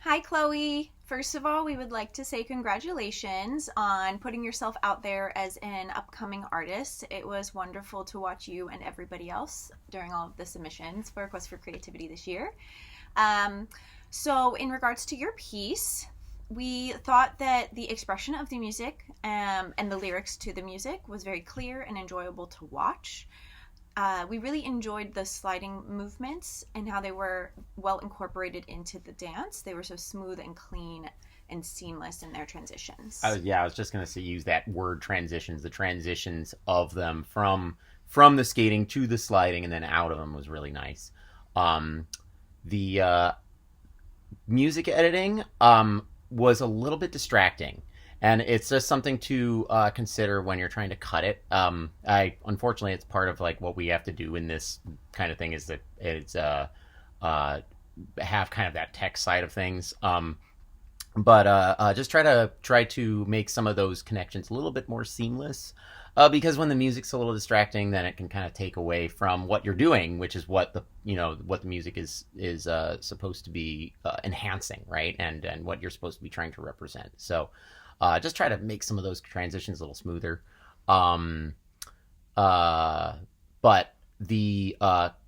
Hi, Chloe. First of all, we would like to say congratulations on putting yourself out there as an upcoming artist. It was wonderful to watch you and everybody else during all of the submissions for Quest for Creativity this year. Um, in regards to your piece, we thought that the expression of the music and the lyrics to the music was very clear and enjoyable to watch. We really enjoyed the sliding movements and how they were well incorporated into the dance. They were so smooth and clean and seamless in their transitions. I was just gonna say use that word transitions. The transitions of them from the skating to the sliding and then out of them was really nice. The music editing was a little bit distracting, and it's just something to consider when you're trying to cut it. I unfortunately it's part of like what we have to do in this kind of thing is that it's have kind of that tech side of things. But just try to make some of those connections a little bit more seamless. Because when the music's a little distracting, then it can kind of take away from what you're doing, which is what the music is supposed to be enhancing, right? And what you're supposed to be trying to represent. So just try to make some of those transitions a little smoother. Um, but the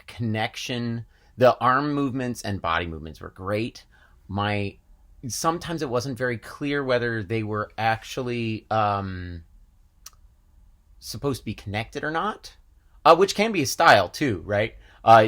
connection, the arm movements and body movements were great. My Sometimes it wasn't very clear whether they were actually supposed to be connected or not, which can be a style too, right?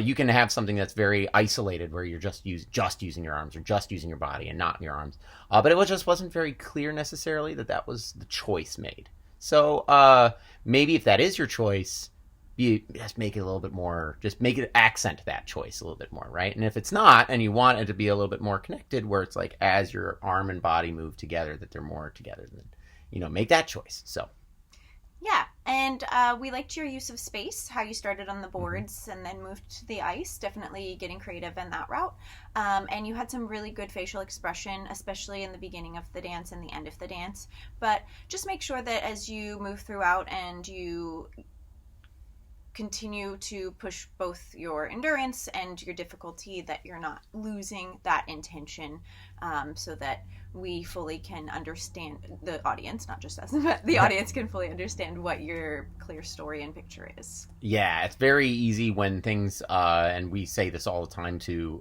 You can have something that's very isolated where you're just using your arms or just using your body and not your arms. But just wasn't very clear necessarily that was the choice made. So maybe if that is your choice, just make it a little bit more, just make it accent that choice a little bit more, right? And if it's not, and you want it to be a little bit more connected, where it's like as your arm and body move together, that they're more together, then make that choice. So Yeah, and we liked your use of space, how you started on the boards and then moved to the ice, definitely getting creative in that route. And you had some really good facial expression, especially in the beginning of the dance and the end of the dance. But just make sure that as you move throughout and you continue to push both your endurance and your difficulty, that you're not losing that intention, so that we fully can understand, the audience, not just us, but the audience can fully understand what your clear story and picture is. yeah, it's very easy when things, and we say this all the time to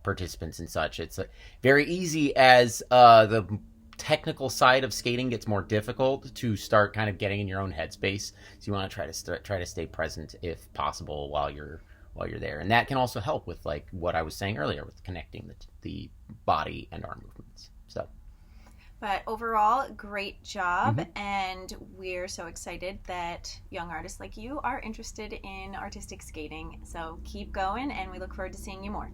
participants and such. It's very easy as the technical side of skating gets more difficult to start kind of getting in your own headspace. So you want to try to stay present if possible while you're there, and that can also help with like what I was saying earlier with connecting the body and arm movements. So, but overall, great job, and we're so excited that young artists like you are interested in artistic skating. So keep going, and we look forward to seeing you more.